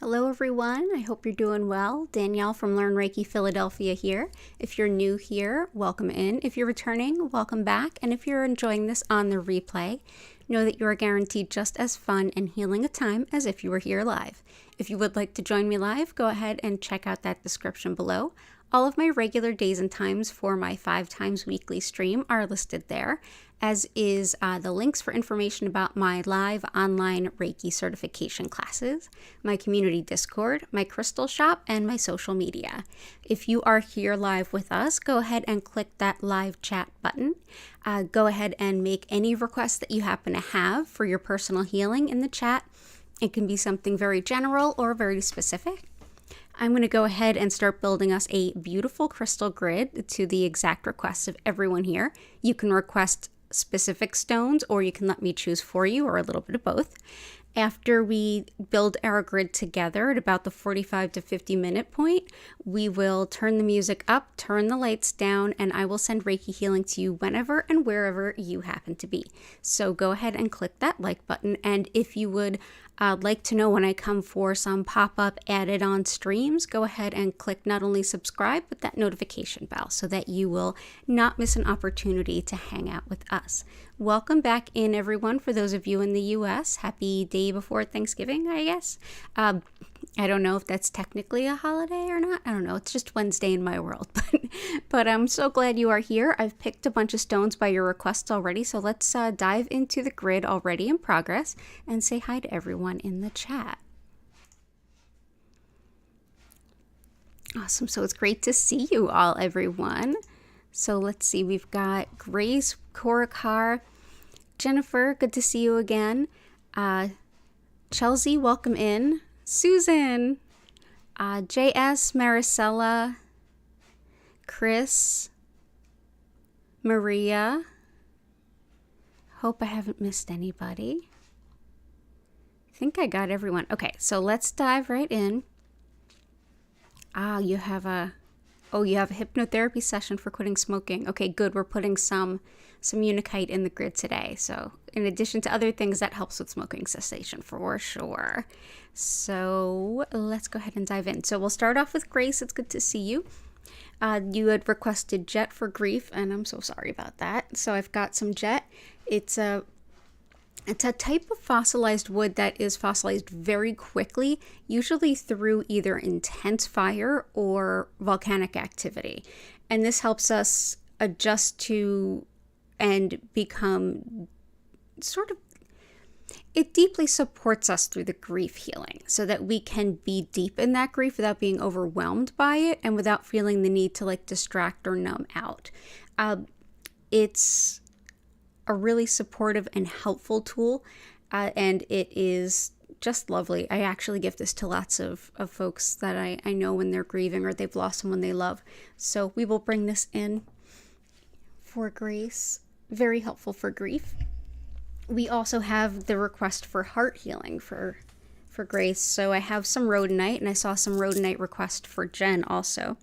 Hello everyone, I hope you're doing well. Danielle from Learn Reiki Philadelphia here. If you're new here, welcome in. If you're returning, welcome back. And if you're enjoying this on the replay, know that you are guaranteed just as fun and healing a time as if you were here live. If you would like to join me live, go ahead and check out that description below. All of my regular days and times for my 5 times weekly stream are listed there, as is the links for information about my live online Reiki certification classes, my community Discord, my crystal shop, and my social media. If you are here live with us, go ahead and click that live chat button. Go ahead and make any requests that you happen to have for your personal healing in the chat. It can be something very general or very specific. I'm going to go ahead and start building us a beautiful crystal grid to the exact requests of everyone here. You can request specific stones, or you can let me choose for you, or a little bit of both. After we build our grid together at about the 45 to 50 minute point, we will turn the music up, turn the lights down, and I will send Reiki healing to you whenever and wherever you happen to be. So go ahead and click that like button, and if you would like to know when I come for some pop-up added on streams, go ahead and click not only subscribe, but that notification bell so that you will not miss an opportunity to hang out with us. Welcome back in, everyone. For those of you in the US, happy day before Thanksgiving, I guess. I don't know if that's technically a holiday or not. I don't know. It's just Wednesday in my world. But I'm so glad you are here. I've picked a bunch of stones by your requests already. So let's dive into the grid already in progress and say hi to everyone in the chat. Awesome. So it's great to see you all, everyone. So let's see. We've got Grace, Korakar, Jennifer, good to see you again. Chelsea, welcome in. Susan, JS, Maricela, Chris, Maria. Hope I haven't missed anybody. I think I got everyone. Okay, so let's dive right in. You have a hypnotherapy session for quitting smoking. Okay, good. We're putting some Hematite in the grid today. So in addition to other things, that helps with smoking cessation for sure. So let's go ahead and dive in. So we'll start off with Grace. It's good to see you. You had requested jet for grief, and I'm so sorry about that. So I've got some jet. It's a type of fossilized wood that is fossilized very quickly, usually through either intense fire or volcanic activity. And this helps us adjust to and become it deeply supports us through the grief healing so that we can be deep in that grief without being overwhelmed by it and without feeling the need to distract or numb out. It's a really supportive and helpful tool, and it is just lovely. I actually give this to lots of folks that I know when they're grieving or they've lost someone they love. So we will bring this in for Grace. Very helpful for grief. We also have the request for heart healing for Grace. So I have some rhodonite, and I saw some rhodonite request for Jen also.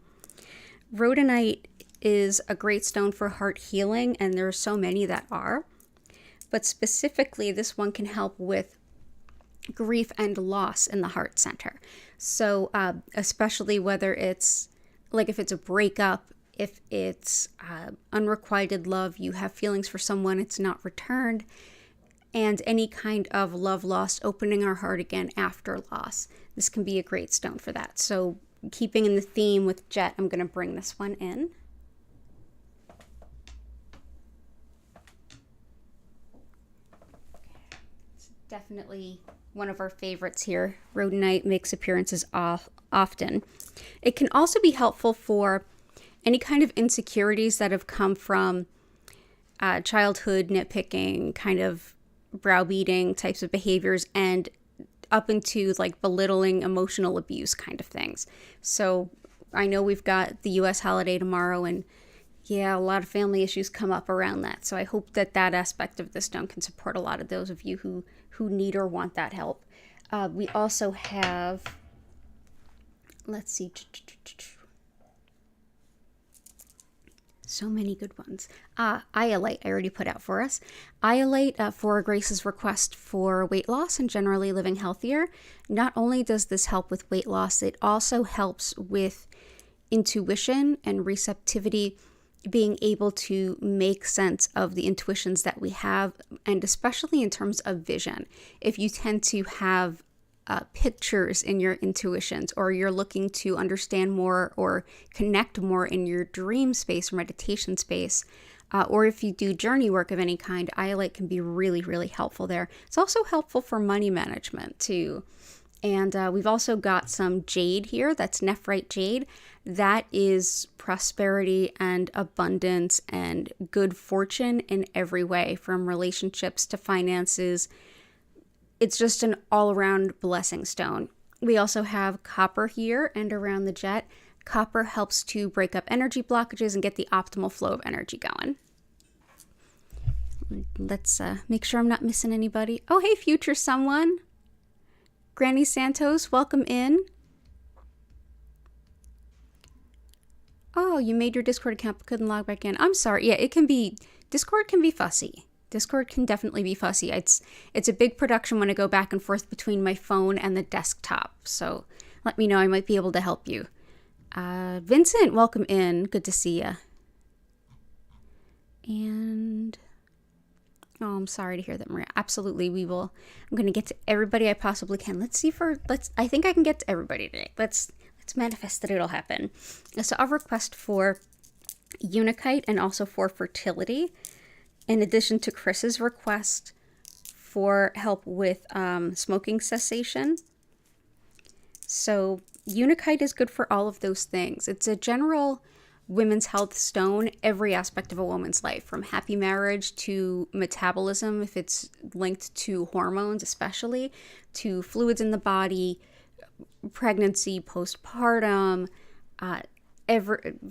Rhodonite is a great stone for heart healing, and there are so many that are. But specifically, this one can help with grief and loss in the heart center. So especially whether it's if it's a breakup, if it's unrequited love, you have feelings for someone, it's not returned, and any kind of love lost, opening our heart again after loss. This can be a great stone for that. So keeping in the theme with jet, I'm going to bring this one in. It's definitely one of our favorites here. Rhodonite makes appearances often. It can also be helpful for any kind of insecurities that have come from childhood nitpicking, kind of browbeating types of behaviors, and up into belittling, emotional abuse kind of things. So I know we've got the US holiday tomorrow, and a lot of family issues come up around that. So I hope that aspect of the stone can support a lot of those of you who need or want that help. We also have, let's see, So many good ones. Iolite, I already put out for us. Iolite, for Grace's request for weight loss and generally living healthier. Not only does this help with weight loss, it also helps with intuition and receptivity, being able to make sense of the intuitions that we have, and especially in terms of vision. If you tend to have pictures in your intuitions, or you're looking to understand more or connect more in your dream space or meditation space, or if you do journey work of any kind, Iolite can be really, really helpful there. It's also helpful for money management too. And we've also got some jade here. That's nephrite jade. That is prosperity and abundance and good fortune in every way, from relationships to finances. It's just an all-around blessing stone. We also have copper here and around the jet. Copper helps to break up energy blockages and get the optimal flow of energy going. Let's make sure I'm not missing anybody. Oh, hey, future someone. Granny Santos, welcome in. Oh, you made your Discord account but couldn't log back in. I'm sorry. Yeah, Discord can be fussy. Discord can definitely be fussy. It's a big production when I go back and forth between my phone and the desktop. So let me know. I might be able to help you. Vincent, welcome in. Good to see you. And oh, I'm sorry to hear that, Maria. Absolutely, we will. I'm going to get to everybody I possibly can. I think I can get to everybody today. Let's manifest that it'll happen. So I'll request for Unikite and also for fertility, in addition to Chris's request for help with smoking cessation. So Unikite is good for all of those things. It's a general women's health stone, every aspect of a woman's life, from happy marriage to metabolism, if it's linked to hormones especially, to fluids in the body, pregnancy, postpartum,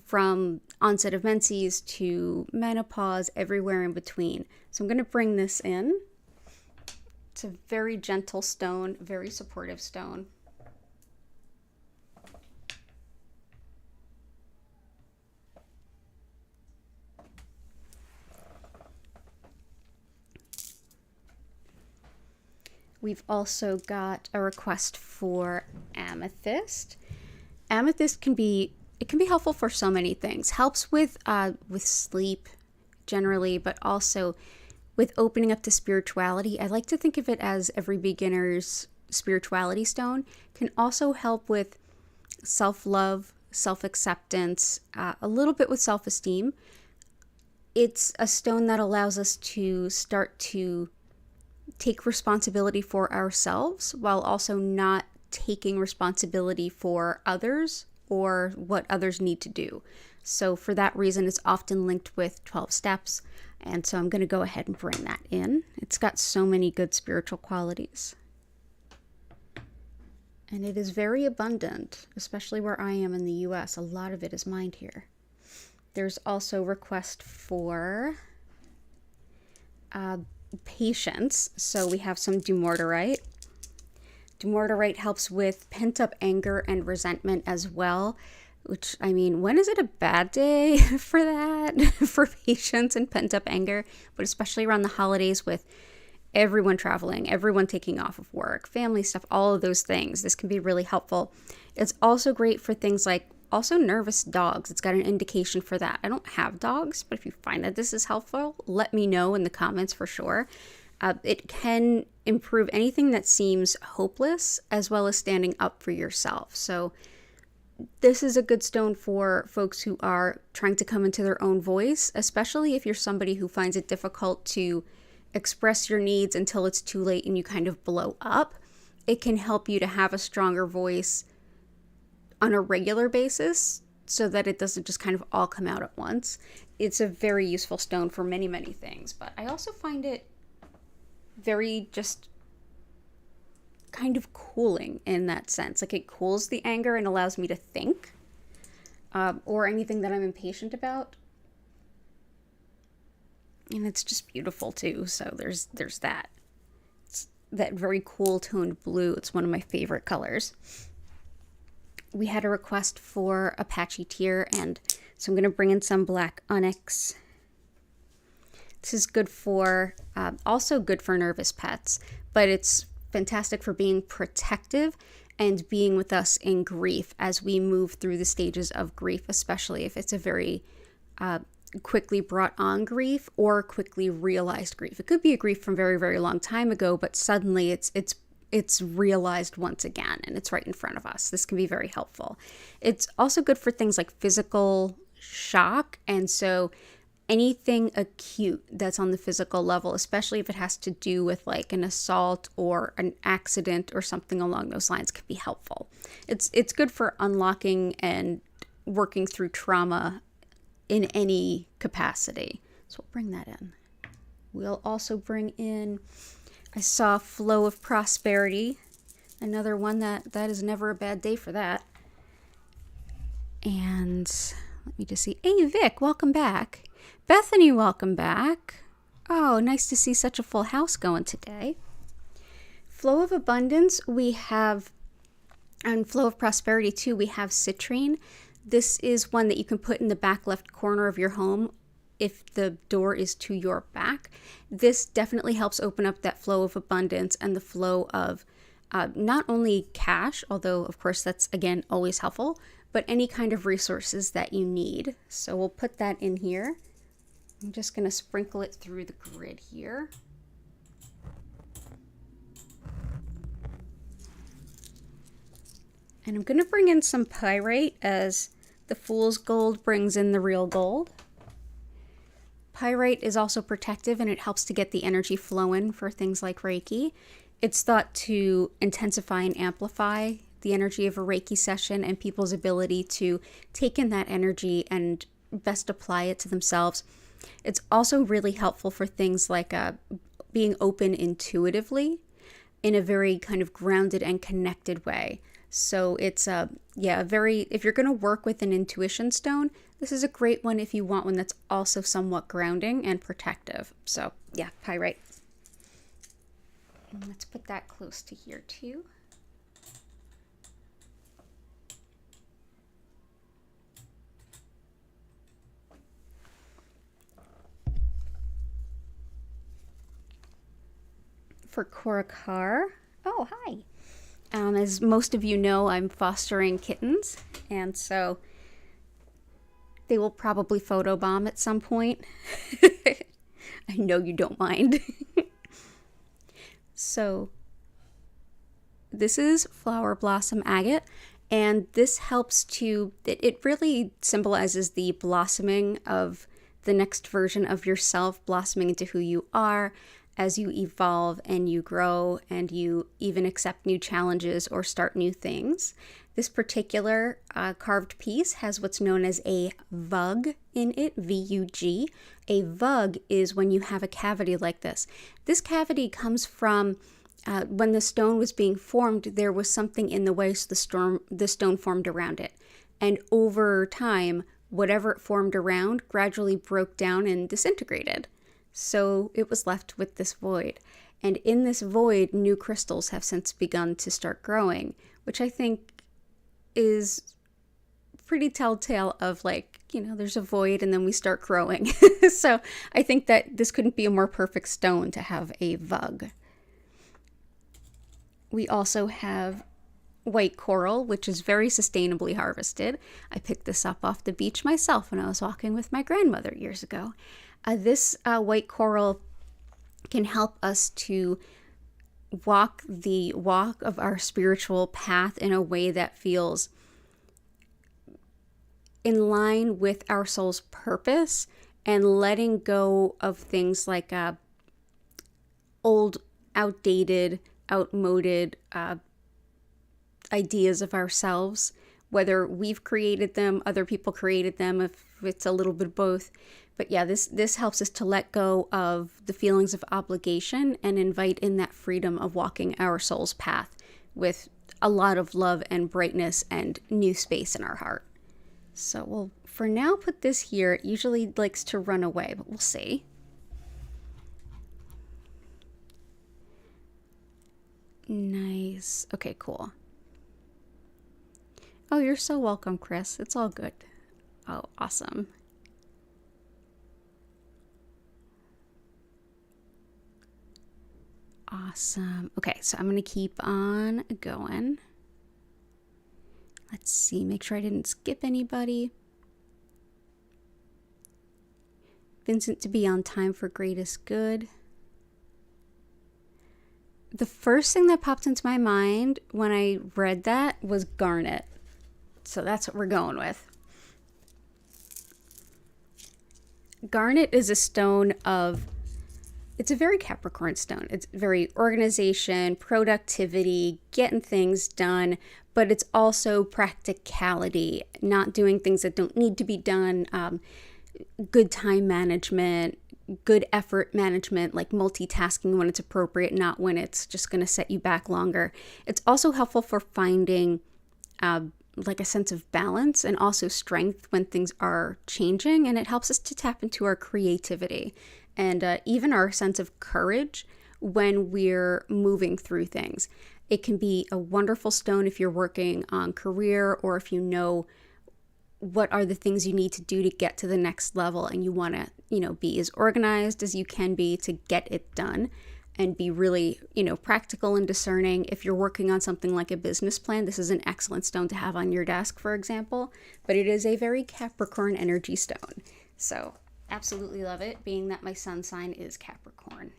from onset of menses to menopause, everywhere in between. So I'm going to bring this in. It's a very gentle stone, very supportive stone. We've also got a request for amethyst. Amethyst can be helpful for so many things. Helps with sleep generally, but also with opening up to spirituality. I like to think of it as every beginner's spirituality stone. Can also help with self-love, self-acceptance, a little bit with self-esteem. It's a stone that allows us to start to take responsibility for ourselves while also not taking responsibility for others or what others need to do. So for that reason, it's often linked with 12 steps. And so I'm going to go ahead and bring that in. It's got so many good spiritual qualities. And it is very abundant, especially where I am in the US. A lot of it is mined here. There's also request for patience. So we have some dumortierite. Dumortierite helps with pent-up anger and resentment as well, which, I mean, when is it a bad day for that? For patience and pent-up anger, but especially around the holidays with everyone traveling, everyone taking off of work, family stuff, all of those things. This can be really helpful. It's also great for things like also nervous dogs. It's got an indication for that. I don't have dogs, but if you find that this is helpful, let me know in the comments for sure. It can improve anything that seems hopeless, as well as standing up for yourself. So this is a good stone for folks who are trying to come into their own voice, especially if you're somebody who finds it difficult to express your needs until it's too late and you kind of blow up. It can help you to have a stronger voice on a regular basis so that it doesn't just kind of all come out at once. It's a very useful stone for many, many things, but I also find it very just kind of cooling in that sense. Like, it cools the anger and allows me to think, or anything that I'm impatient about. And it's just beautiful too. So there's that. It's that very cool toned blue. It's one of my favorite colors. We had a request for Apache Tear and So I'm going to bring in some black onyx. This is good for, also good for nervous pets, but it's fantastic for being protective and being with us in grief as we move through the stages of grief, especially if it's a very quickly brought on grief or quickly realized grief. It could be a grief from very, very long time ago, but suddenly it's realized once again and it's right in front of us. This can be very helpful. It's also good for things like physical shock, and so anything acute that's on the physical level, especially if it has to do with like an assault or an accident or something along those lines, can be helpful. It's good for unlocking and working through trauma in any capacity. So we'll bring that in. We'll also bring in, I saw Flow of Prosperity, another one that is never a bad day for that. And let me just see. Hey, Vic, welcome back. Bethany, welcome back. Oh, nice to see such a full house going today. Flow of Abundance, we have, and Flow of Prosperity too, we have citrine. This is one that you can put in the back left corner of your home if the door is to your back. This definitely helps open up that flow of abundance and the flow of not only cash, although of course that's again always helpful, but any kind of resources that you need. So we'll put that in here. I'm just going to sprinkle it through the grid here. And I'm going to bring in some pyrite as the fool's gold brings in the real gold. Pyrite is also protective and it helps to get the energy flowing for things like Reiki. It's thought to intensify and amplify the energy of a Reiki session and people's ability to take in that energy and best apply it to themselves. It's also really helpful for things like being open intuitively in a very kind of grounded and connected way. So it's if you're going to work with an intuition stone, this is a great one if you want one that's also somewhat grounding and protective. So yeah, pyrite. And let's put that close to here too. For Korakar. Oh, hi. As most of you know, I'm fostering kittens, and so they will probably photobomb at some point. I know you don't mind. So this is Flower Blossom Agate, and this helps to, it really symbolizes the blossoming of the next version of yourself, blossoming into who you are as you evolve and you grow and you even accept new challenges or start new things. This particular carved piece has what's known as a vug in it, V-U-G. A vug is when you have a cavity like this. This cavity comes from when the stone was being formed, there was something in the way, so the stone formed around it. And over time, whatever it formed around gradually broke down and disintegrated. So it was left with this void. And in this void, new crystals have since begun to start growing, which I think is pretty telltale of like, there's a void and then we start growing. So I think that this couldn't be a more perfect stone to have a vug. We also have white coral, which is very sustainably harvested. I picked this up off the beach myself when I was walking with my grandmother years ago. This white coral can help us to walk the walk of our spiritual path in a way that feels in line with our soul's purpose and letting go of things like old, outdated, outmoded ideas of ourselves, whether we've created them, other people created them, if it's a little bit of both. But yeah, this helps us to let go of the feelings of obligation and invite in that freedom of walking our soul's path with a lot of love and brightness and new space in our heart. So we'll, for now, put this here. It usually likes to run away, but we'll see. Nice. Okay, cool. Oh, you're so welcome, Chris. It's all good. Oh, awesome. Awesome. Okay, so I'm going to keep on going. Let's see, make sure I didn't skip anybody. Vincent to be on time for greatest good. The first thing that popped into my mind when I read that was garnet. So that's what we're going with. Garnet is a stone of, it's a very Capricorn stone. It's very organization, productivity, getting things done, but it's also practicality, not doing things that don't need to be done, good time management, good effort management, like multitasking when it's appropriate, not when it's just going to set you back longer. It's also helpful for finding like a sense of balance and also strength when things are changing, and it helps us to tap into our creativity and even our sense of courage when we're moving through things. It can be a wonderful stone if you're working on career, or if you know what are the things you need to do to get to the next level and you want to, be as organized as you can be to get it done and be really, practical and discerning. If you're working on something like a business plan, this is an excellent stone to have on your desk, for example, but it is a very Capricorn energy stone. So absolutely love it, being that my sun sign is Capricorn.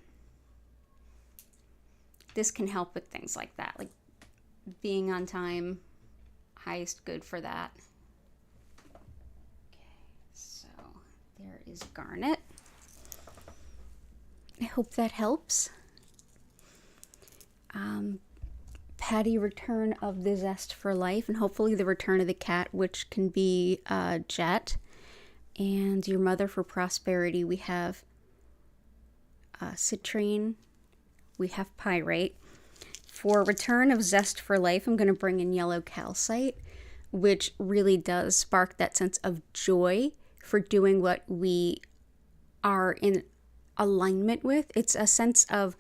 This can help with things like that, like being on time, highest good for that. So there is garnet. I hope that helps. Patty, return of the zest for life, and hopefully the return of the cat, which can be Jet. And your mother for prosperity, we have citrine, we have pyrite. For return of zest for life, I'm going to bring in yellow calcite, which really does spark that sense of joy for doing what we are in alignment with. It's a sense of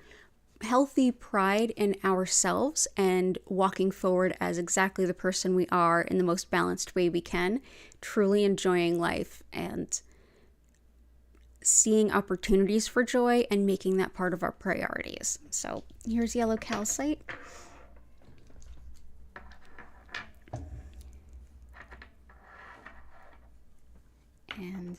healthy pride in ourselves and walking forward as exactly the person we are in the most balanced way we can, truly enjoying life and seeing opportunities for joy and making that part of our priorities. So here's yellow calcite. And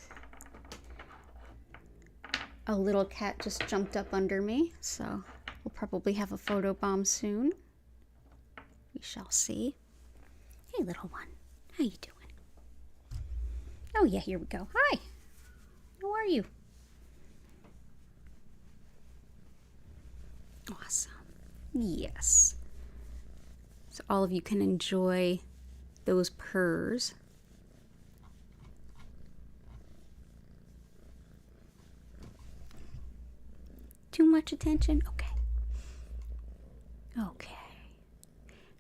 a little cat just jumped up under me, so we'll probably have a photo bomb soon. We shall see. Hey, little one. How you doing? Oh, yeah, here we go. Hi. How are you? Awesome. Yes. So all of you can enjoy those purrs. Too much attention? Okay. Okay.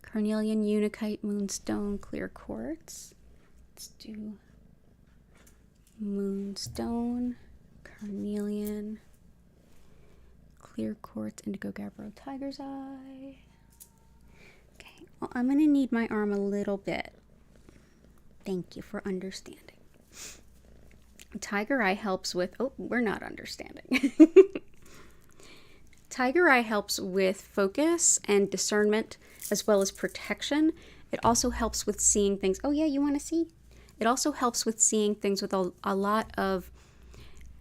Carnelian, Unakite, Moonstone, Clear Quartz. Let's do Moonstone, Carnelian, Clear Quartz, Indigo Gabbro, Tiger's Eye. Okay, well, I'm going to need my arm a little bit. Thank you for understanding. Tiger Eye helps with... Oh, we're not understanding. Tiger Eye helps with focus and discernment, as well as protection. It also helps with seeing things. Oh yeah, you want to see? It also helps with seeing things with a lot of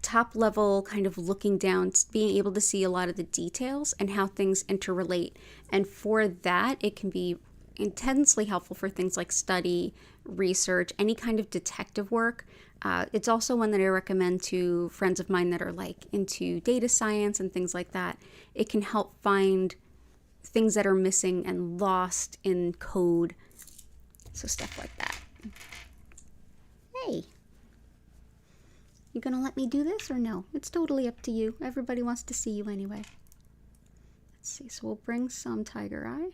top level kind of looking down, being able to see a lot of the details and how things interrelate. And for that, it can be intensely helpful for things like study, research, any kind of detective work. It's also one that I recommend to friends of mine that are like into data science and things like that. It can help find things that are missing and lost in code. So stuff like that. Hey, you gonna let me do this or no? It's totally up to you. Everybody wants to see you anyway. Let's see, so we'll bring some Tiger Eye.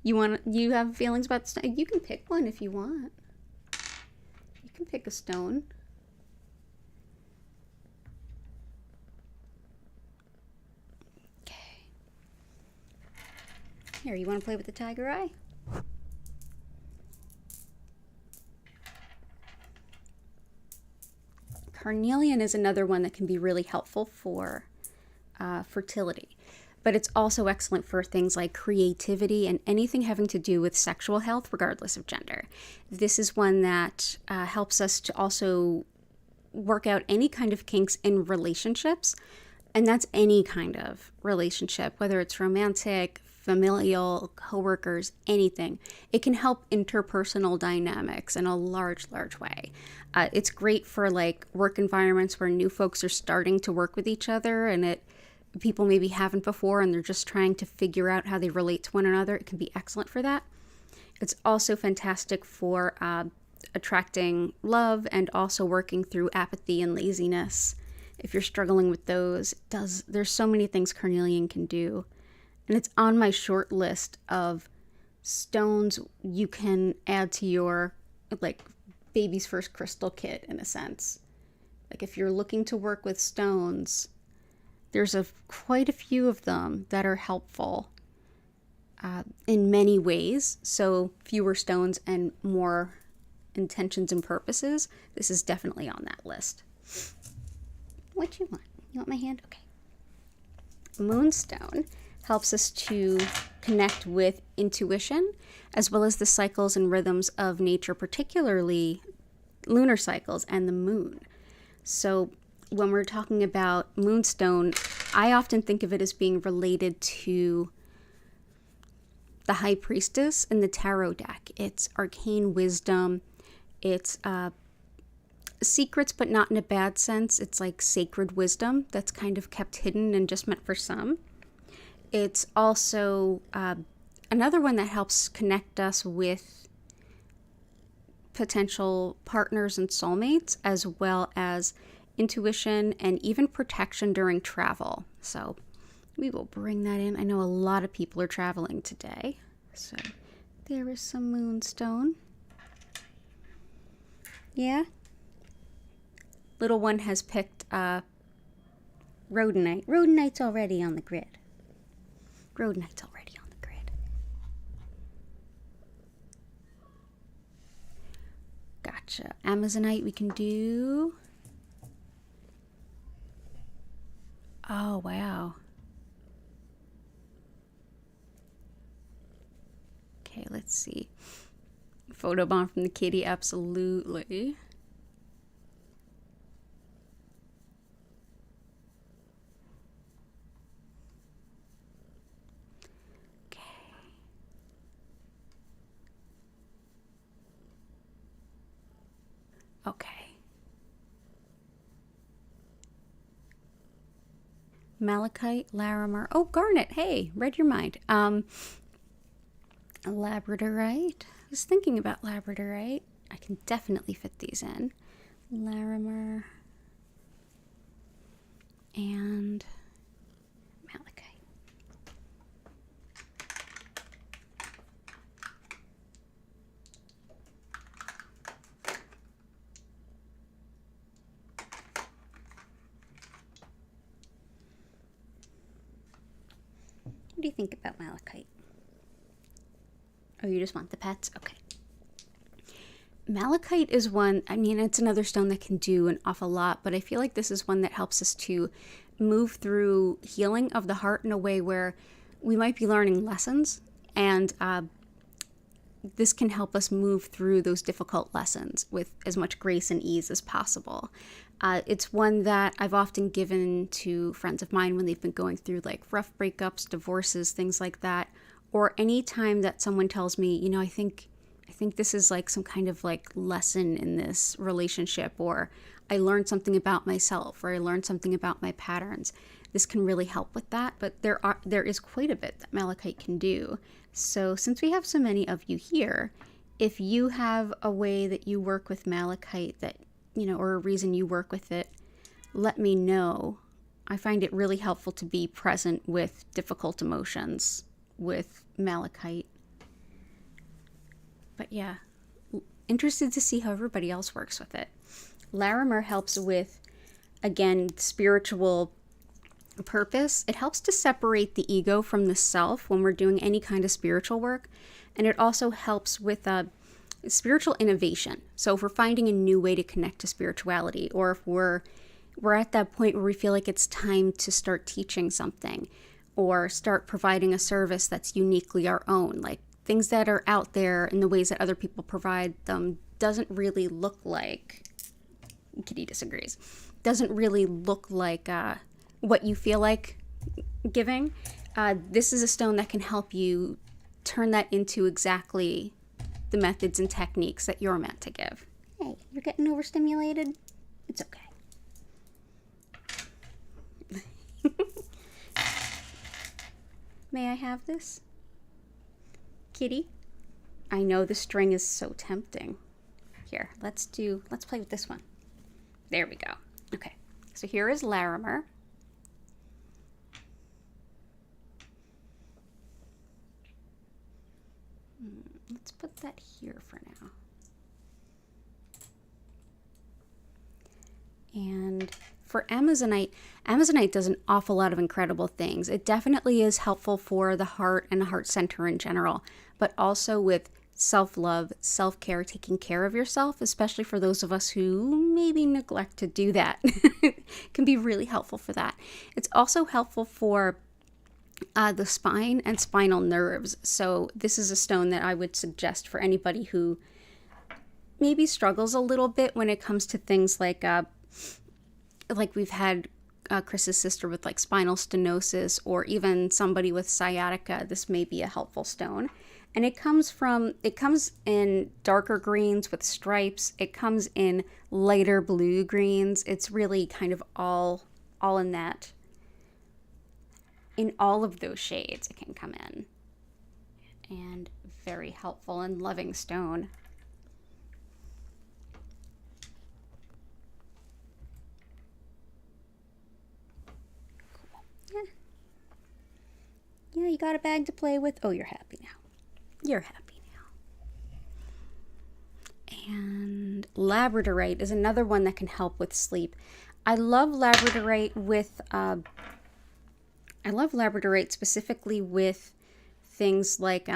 You have feelings about stone? You can pick one if you want. You can pick a stone. Okay. Here, you want to play with the Tiger Eye? carnelian is another one that can be really helpful for fertility. But it's also excellent for things like creativity and anything having to do with sexual health, regardless of gender. This is one that helps us to also work out any kind of kinks in relationships. And that's any kind of relationship, whether it's romantic, familial, coworkers, anything. It can help interpersonal dynamics in a large way. It's great for like work environments where new folks are starting to work with each other and people maybe haven't before and they're just trying to figure out how they relate to one another. It can be excellent for that. It's also fantastic for attracting love and also working through apathy and laziness. If you're struggling with those, there's so many things carnelian can do. And it's on my short list of stones you can add to your like baby's first crystal kit, in a sense. Like if you're looking to work with stones, there's quite a few of them that are helpful in many ways. So fewer stones and more intentions and purposes. This is definitely on that list. What you want? You want my hand? Okay. Moonstone helps us to connect with intuition as well as the cycles and rhythms of nature, particularly lunar cycles and the moon. So when we're talking about Moonstone, I often think of it as being related to the High Priestess in the Tarot deck. It's arcane wisdom. It's secrets, but not in a bad sense. It's like sacred wisdom that's kind of kept hidden and just meant for some. It's also another one that helps connect us with potential partners and soulmates, as well as intuition and even protection during travel. So we will bring that in. I know a lot of people are traveling today. So there is some Moonstone. Yeah. Little one has picked Rhodonite. Rhodonite's already on the grid. Rhodonite's already on the grid. Gotcha. Amazonite we can do. Oh, wow. Okay, let's see. Photobomb from the kitty, absolutely. Okay. Malachite, Larimar. Oh, Garnet. Hey, read your mind. Labradorite. I was thinking about Labradorite. I can definitely fit these in. Larimar and Malachite. What do you think about Malachite? Oh, you just want the pets? Okay. Malachite is one, I mean, it's another stone that can do an awful lot, but I feel like this is one that helps us to move through healing of the heart in a way where we might be learning lessons, and this can help us move through those difficult lessons with as much grace and ease as possible. It's one that I've often given to friends of mine when they've been going through like rough breakups, divorces, things like that, or any time that someone tells me, you know, I think this is like some kind of like lesson in this relationship, or I learned something about myself, or I learned something about my patterns. This can really help with that, but there is quite a bit that Malachite can do. So since we have so many of you here, if you have a way that you work with Malachite that, you know, or a reason you work with it, let me know. I find it really helpful to be present with difficult emotions with Malachite. But yeah, interested to see how everybody else works with it. Larimar helps with, again, spiritual purpose. It helps to separate the ego from the self when we're doing any kind of spiritual work. And it also helps with spiritual innovation. So if we're finding a new way to connect to spirituality, or if we're at that point where we feel like it's time to start teaching something or start providing a service that's uniquely our own, like things that are out there in the ways that other people provide them doesn't really look like, Kitty disagrees, doesn't really look like what you feel like giving. This is a stone that can help you turn that into exactly the methods and techniques that you're meant to give. Hey, you're getting overstimulated? It's okay. May I have this? Kitty? I know the string is so tempting. Here, let's play with this one. There we go. Okay, so here is Larimer. Let's put that here for now. And for Amazonite does an awful lot of incredible things. It definitely is helpful for the heart and the heart center in general, but also with self-love, self-care, taking care of yourself, especially for those of us who maybe neglect to do that. It can be really helpful for that. It's also helpful for the spine and spinal nerves. So this is a stone that I would suggest for anybody who maybe struggles a little bit when it comes to things like we've had Chris's sister with like spinal stenosis, or even somebody with sciatica. This may be a helpful stone. And it comes in darker greens with stripes. It comes in lighter blue greens. It's really kind of all in that. In all of those shades it can come in. And very helpful and loving stone. Cool. Yeah, you got a bag to play with. Oh, you're happy now. You're happy now. And labradorite is another one that can help with sleep. I love labradorite specifically with things like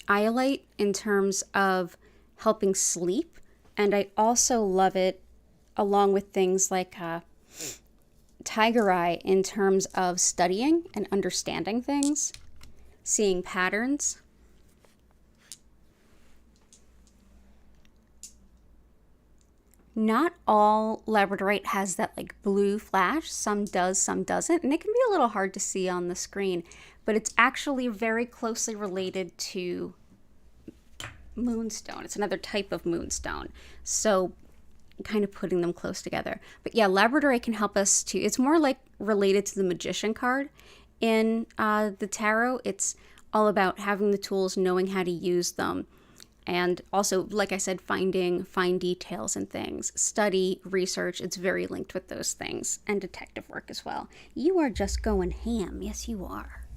iolite in terms of helping sleep. And I also love it along with things like tiger eye in terms of studying and understanding things, seeing patterns. Not all labradorite has that like blue flash. Some does, some doesn't. And it can be a little hard to see on the screen, but it's actually very closely related to moonstone. It's another type of moonstone. So kind of putting them close together. But yeah, labradorite can help us to, it's more like related to the magician card in the tarot. It's all about having the tools, knowing how to use them. And also, like I said, fine details and things. Study, research, it's very linked with those things. And detective work as well. You are just going ham. Yes, you are.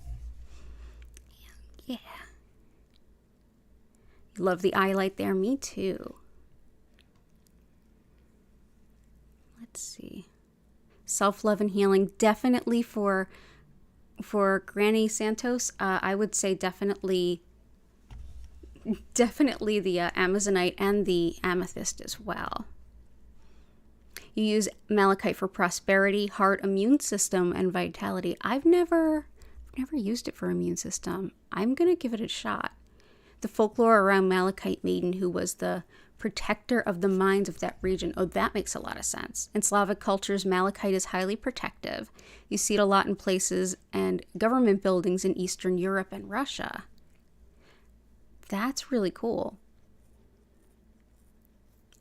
Yeah. Love the highlight there. Me too. Let's see. Self-love and healing. Definitely for Granny Santos, I would say definitely the Amazonite and the amethyst as well. You use malachite for prosperity, heart, immune system, and vitality. I've never used it for immune system. I'm gonna give it a shot. The folklore around Malachite Maiden, who was the protector of the minds of that region. Oh, that makes a lot of sense. In Slavic cultures, malachite is highly protective. You see it a lot in places and government buildings in Eastern Europe and Russia. That's really cool.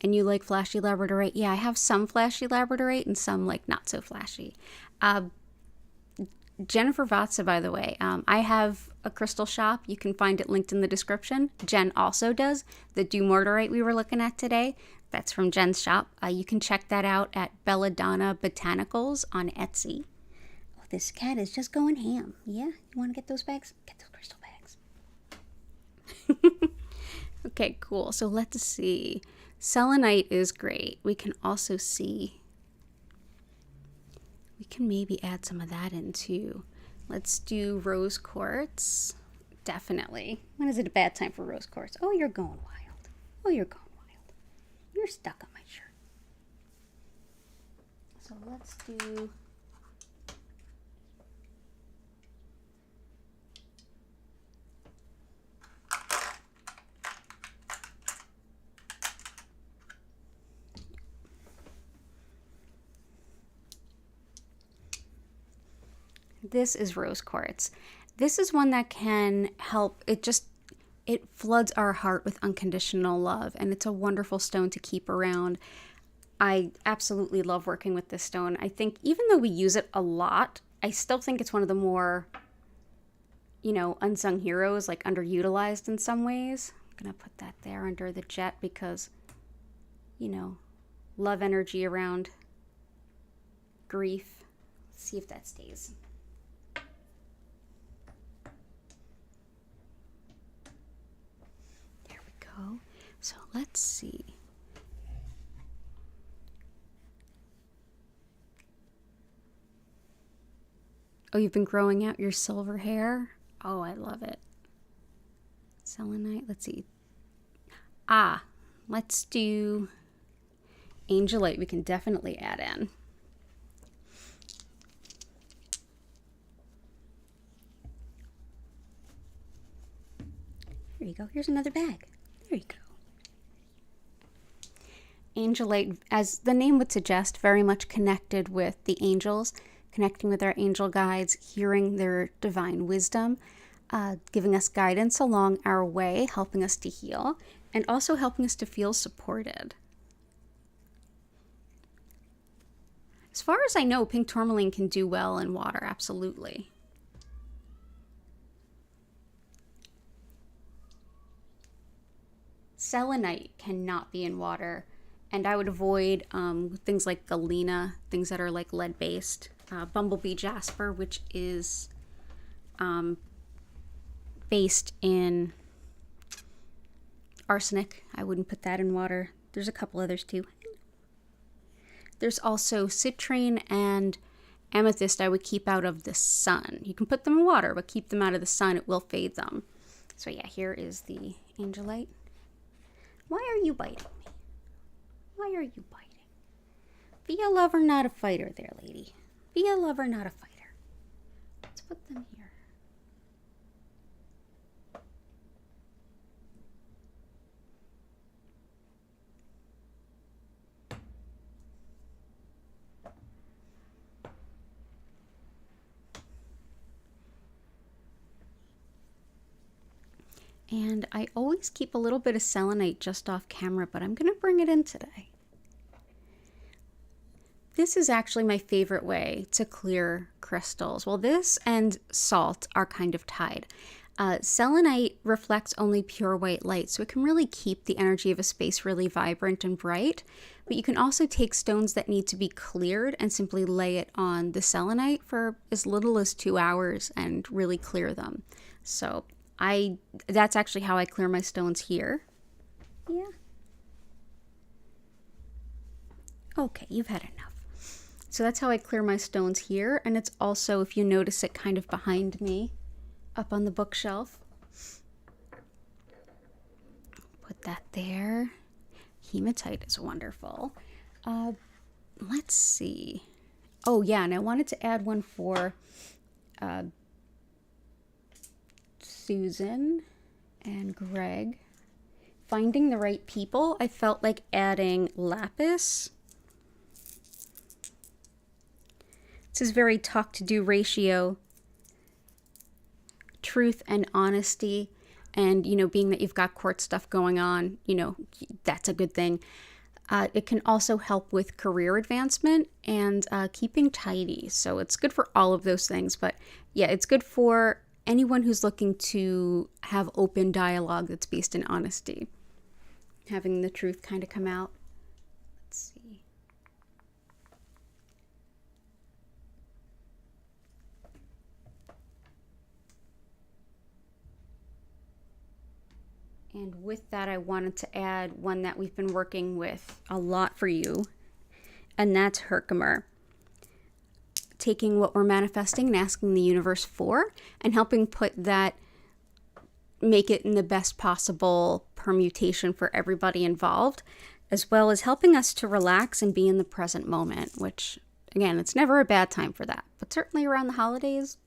And you like flashy labradorite? Yeah, I have some flashy labradorite and some like not so flashy. Jennifer Vatsa, by the way, I have a crystal shop. You can find it linked in the description. Jen also does. The dumortierite we were looking at today, that's from Jen's shop. You can check that out at Belladonna Botanicals on Etsy. Oh, this cat is just going ham. Yeah, you want to get those bags? Get those crystal bags. Okay, cool. So let's see. Selenite is great. We can also see, we can maybe add some of that in too. Let's do rose quartz. Definitely. When is it a bad time for rose quartz? Oh, you're going wild. Oh, you're going wild. You're stuck on my shirt. So let's do... This is rose quartz. This is one that can help. It floods our heart with unconditional love, and it's a wonderful stone to keep around. I absolutely love working with this stone. I think even though we use it a lot, I still think it's one of the more, unsung heroes, like underutilized in some ways. I'm going to put that there under the jet because, love energy around grief. Let's see if that stays. So let's see. Oh, you've been growing out your silver hair? Oh, I love it. Selenite, let's see. Let's do Angelite. We can definitely add in. Here you go. Here's another bag. There you go. Angelite, as the name would suggest, very much connected with the angels, connecting with our angel guides, hearing their divine wisdom, giving us guidance along our way, helping us to heal, and also helping us to feel supported. As far as I know, pink tourmaline can do well in water, absolutely. Selenite cannot be in water, and I would avoid things like galena, things that are like lead-based. Bumblebee Jasper, which is based in arsenic. I wouldn't put that in water. There's a couple others too. There's also citrine and amethyst I would keep out of the sun. You can put them in water, but keep them out of the sun. It will fade them. So yeah, here is the Angelite. Why are you biting me? Why are you biting? Be a lover, not a fighter there, lady. Be a lover, not a fighter. Let's put them here. And I always keep a little bit of selenite just off camera, but I'm going to bring it in today. This is actually my favorite way to clear crystals. Well, this and salt are kind of tied. Selenite reflects only pure white light, so it can really keep the energy of a space really vibrant and bright. But you can also take stones that need to be cleared and simply lay it on the selenite for as little as 2 hours and really clear them. So that's actually how I clear my stones here. Yeah. Okay, you've had enough. So that's how I clear my stones here. And it's also, if you notice it kind of behind me, up on the bookshelf. Put that there. Hematite is wonderful. Let's see. Oh yeah, and I wanted to add one for Susan and Greg. Finding the right people, I felt like adding lapis. This is very talk-to-do ratio. Truth and honesty, and being that you've got court stuff going on, that's a good thing. It can also help with career advancement and keeping tidy. So it's good for all of those things. But yeah, it's good for anyone who's looking to have open dialogue that's based in honesty. Having the truth kind of come out. Let's see. And with that, I wanted to add one that we've been working with a lot for you, and that's Herkimer. Taking what we're manifesting and asking the universe for, and helping put that make it in the best possible permutation for everybody involved, as well as helping us to relax and be in the present moment, which, again, it's never a bad time for that. But certainly around the holidays,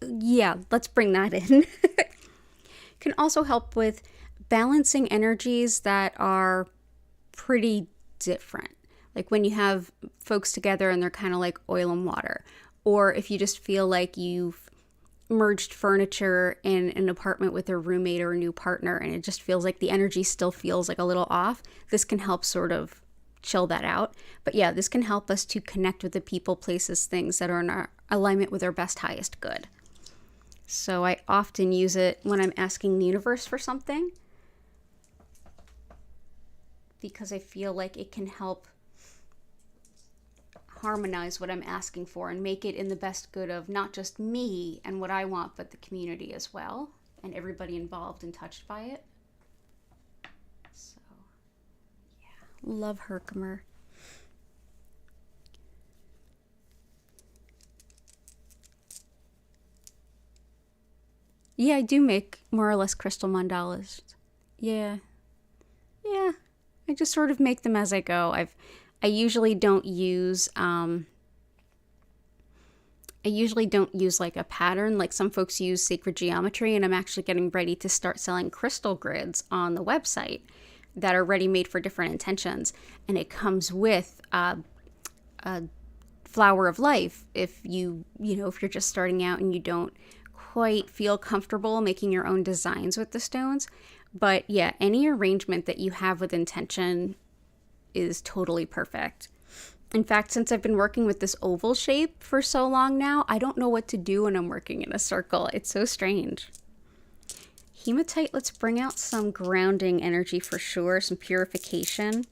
yeah, let's bring that in. Can also help with balancing energies that are pretty different. Like when you have folks together and they're kind of like oil and water, or if you just feel like you've merged furniture in an apartment with a roommate or a new partner and it just feels like the energy still feels like a little off, this can help sort of chill that out. But yeah, this can help us to connect with the people, places, things that are in our alignment with our best, highest good. So I often use it when I'm asking the universe for something, because I feel like it can help harmonize what I'm asking for and make it in the best good of not just me and what I want, but the community as well, and everybody involved and touched by it. So, yeah, love Herkimer. Yeah, I do make more or less crystal mandalas. Yeah. Yeah. I just sort of make them as I go. I usually don't use like a pattern like some folks use sacred geometry, and I'm actually getting ready to start selling crystal grids on the website that are ready made for different intentions, and it comes with a flower of life if if you're just starting out and you don't quite feel comfortable making your own designs with the stones. But yeah, any arrangement that you have with intention is totally perfect. In fact, since I've been working with this oval shape for so long now, I don't know what to do when I'm working in a circle. It's so strange. Hematite, let's bring out some grounding energy for sure, some purification.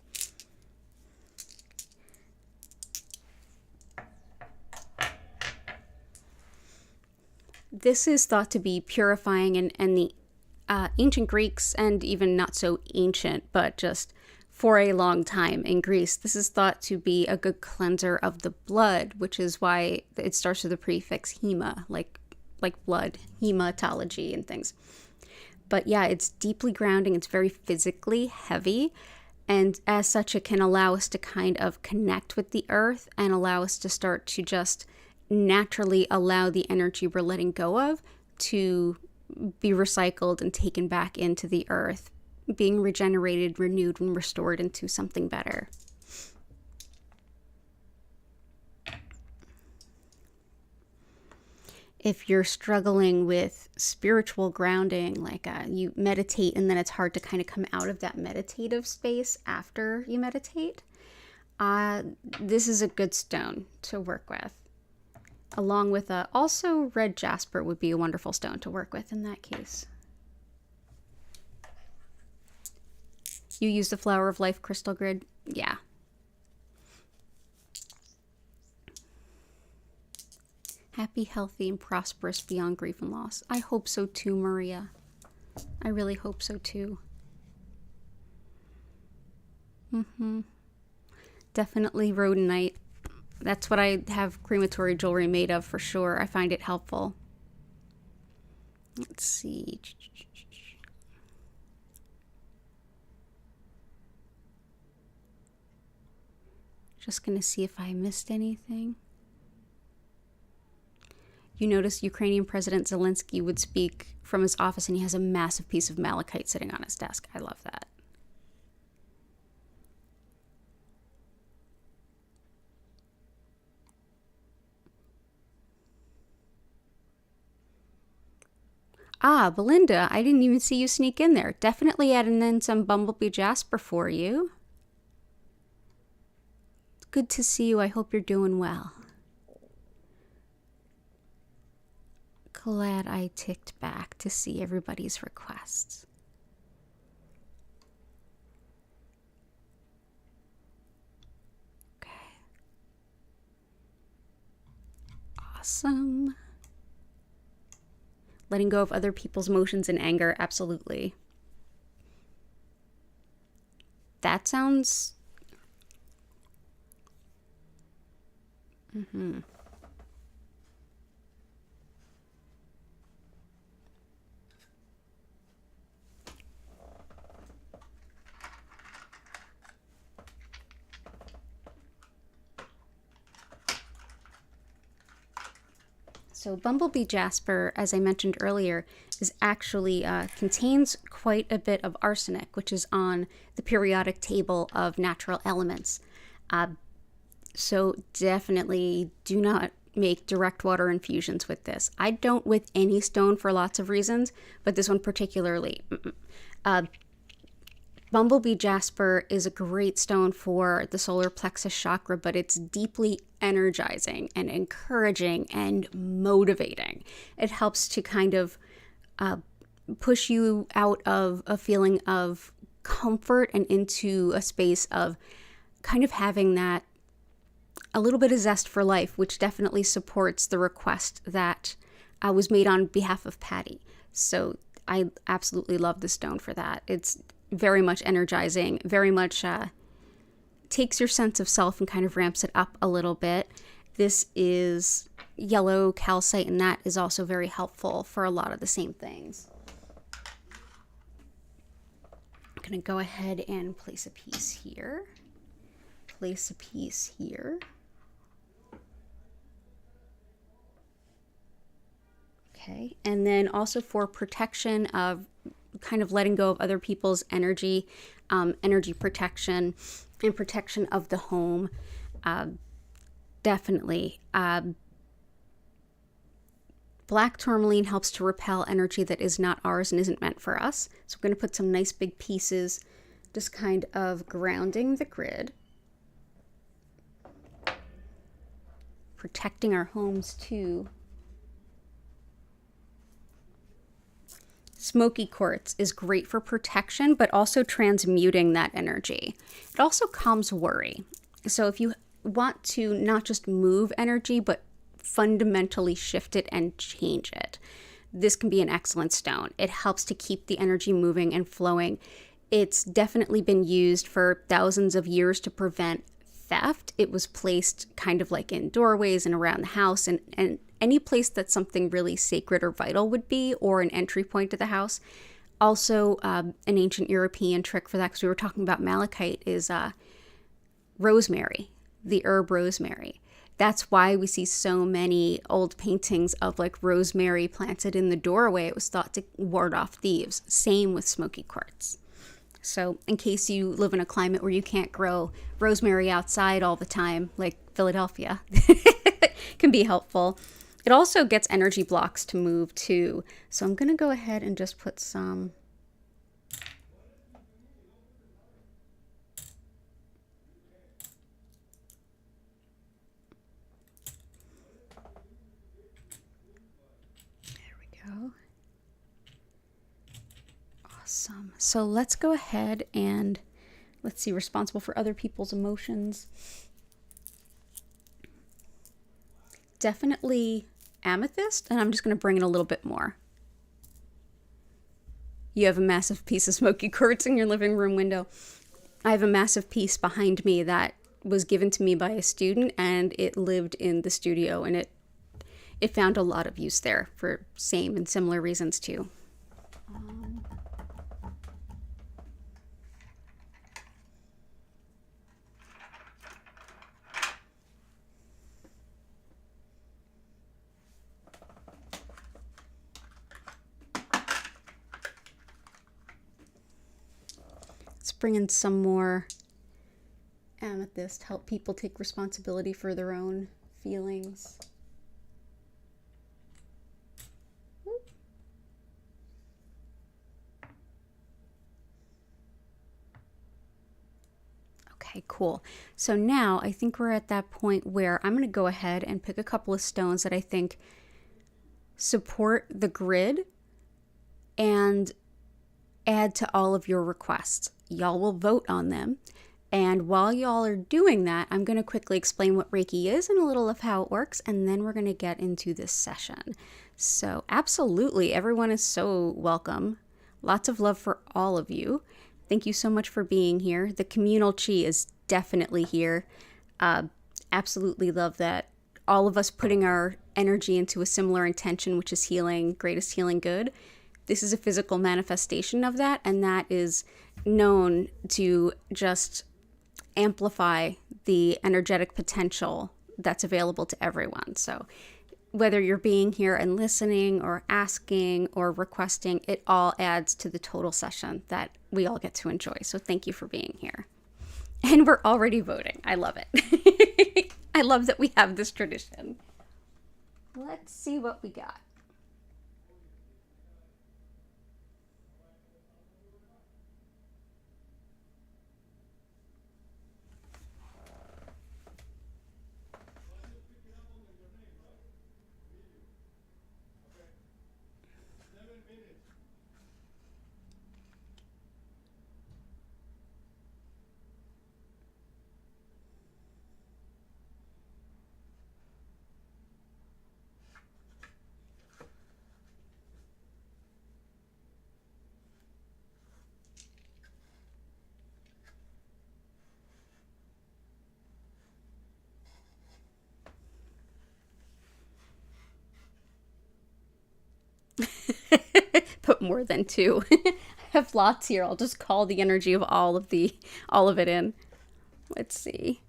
This is thought to be purifying, and the ancient Greeks, and even not so ancient, but just for a long time in Greece, this is thought to be a good cleanser of the blood, which is why it starts with the prefix hema, like blood, hematology and things. But yeah, it's deeply grounding. It's very physically heavy. And as such, it can allow us to kind of connect with the earth and allow us to start to just naturally allow the energy we're letting go of to be recycled and taken back into the earth, being regenerated, renewed, and restored into something better. If you're struggling with spiritual grounding, like you meditate and then it's hard to kind of come out of that meditative space after you meditate, this is a good stone to work with. Along with also red jasper would be a wonderful stone to work with in that case. You use the Flower of Life crystal grid? Yeah. Happy, healthy, and prosperous beyond grief and loss. I hope so too, Maria. I really hope so too. Definitely rhodonite. That's what I have crematory jewelry made of for sure. I find it helpful. Let's see. Just gonna see if I missed anything. You notice Ukrainian President Zelensky would speak from his office and he has a massive piece of malachite sitting on his desk. I love that. Ah, Belinda, I didn't even see you sneak in there. Definitely adding in some Bumblebee Jasper for you. It's good to see you. I hope you're doing well. Glad I ticked back to see everybody's requests. Okay. Awesome. Letting go of other people's emotions and anger, absolutely. That sounds... So Bumblebee Jasper, as I mentioned earlier, is actually contains quite a bit of arsenic, which is on the periodic table of natural elements. So definitely do not make direct water infusions with this. I don't with any stone for lots of reasons, but this one particularly. Bumblebee Jasper is a great stone for the solar plexus chakra, but it's deeply energizing and encouraging and motivating. It helps to kind of push you out of a feeling of comfort and into a space of kind of having that a little bit of zest for life, which definitely supports the request that was made on behalf of Patty. So I absolutely love the stone for that. It's very much energizing, very much takes your sense of self and kind of ramps it up a little bit. This is yellow calcite, and that is also very helpful for a lot of the same things. I'm going to go ahead and place a piece here. Place a piece here. Okay, and then also for protection of kind of letting go of other people's energy, energy protection and protection of the home. Definitely. Black tourmaline helps to repel energy that is not ours and isn't meant for us. So we're going to put some nice big pieces, just kind of grounding the grid. Protecting our homes too. Smoky quartz is great for protection, but also transmuting that energy. It also calms worry. So if you want to not just move energy, but fundamentally shift it and change it, this can be an excellent stone. It helps to keep the energy moving and flowing. It's definitely been used for thousands of years to prevent theft. It was placed kind of like in doorways and around the house and any place that something really sacred or vital would be, or an entry point to the house. Also, an ancient European trick for that, because we were talking about malachite, is rosemary, the herb rosemary. That's why we see so many old paintings of like rosemary planted in the doorway. It was thought to ward off thieves. Same with smoky quartz. So in case you live in a climate where you can't grow rosemary outside all the time, like Philadelphia, can be helpful. It also gets energy blocks to move too. So I'm going to go ahead and just put some. There we go. Awesome. So let's go ahead and let's see, responsible for other people's emotions. Definitely amethyst, and I'm just going to bring in a little bit more. You have a massive piece of smoky quartz in your living room window. I have a massive piece behind me that was given to me by a student, and it lived in the studio, and it found a lot of use there for same and similar reasons too. Bring in some more amethyst, help people take responsibility for their own feelings. Okay, cool. So now I think we're at that point where I'm going to go ahead and pick a couple of stones that I think support the grid and add to all of your requests. Y'all will vote on them. And while y'all are doing that, I'm going to quickly explain what Reiki is and a little of how it works, and then we're going to get into this session. So absolutely, everyone is so welcome. Lots of love for all of you. Thank you so much for being here. The communal chi is definitely here. Absolutely love that. All of us putting our energy into a similar intention, which is healing, greatest healing good. This is a physical manifestation of that, and that is known to just amplify the energetic potential that's available to everyone. So whether you're being here and listening or asking or requesting, it all adds to the total session that we all get to enjoy. So thank you for being here. And we're already voting. I love it. I love that we have this tradition. Let's see what we got. Put more than 2. I have lots here. I'll just call the energy of all of it in. Let's see.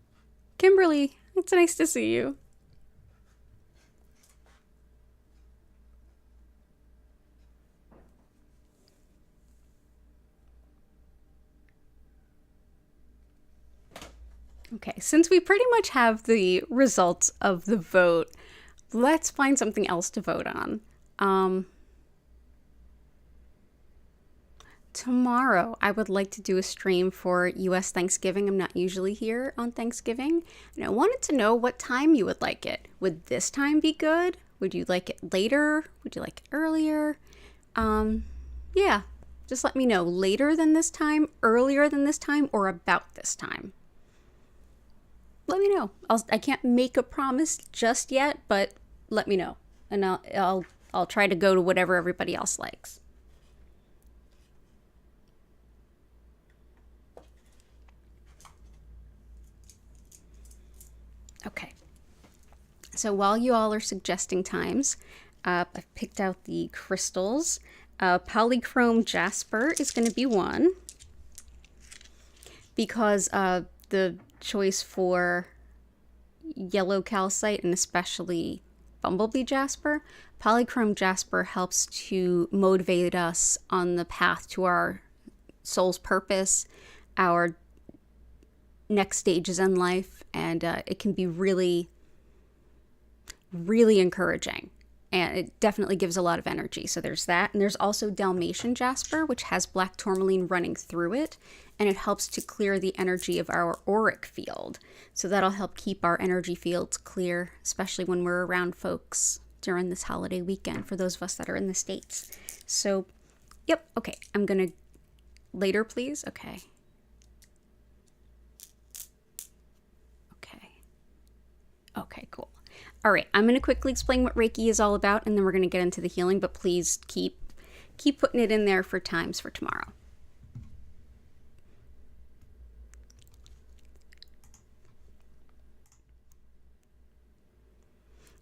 Kimberly, it's nice to see you. Okay, since we pretty much have the results of the vote, let's find something else to vote on. Tomorrow, I would like to do a stream for US Thanksgiving. I'm not usually here on Thanksgiving. And I wanted to know what time you would like it. Would this time be good? Would you like it later? Would you like it earlier? Yeah, just let me know. Later than this time, earlier than this time, or about this time. Let me know. I can't make a promise just yet, but let me know. And I'll try to go to whatever everybody else likes. Okay, so while you all are suggesting times, I've picked out the crystals. Polychrome Jasper is going to be one, because the choice for yellow calcite and especially Bumblebee Jasper, Polychrome Jasper helps to motivate us on the path to our soul's purpose, our next stages in life, and it can be really, really encouraging, and it definitely gives a lot of energy. So there's that, and there's also Dalmatian Jasper, which has black tourmaline running through it, and it helps to clear the energy of our auric field. So that'll help keep our energy fields clear, especially when we're around folks during this holiday weekend, for those of us that are in the States. So, yep, okay, I'm gonna, later please, okay. Okay, cool. All right, I'm going to quickly explain what Reiki is all about, and then we're going to get into the healing, but please keep putting it in there for times for tomorrow.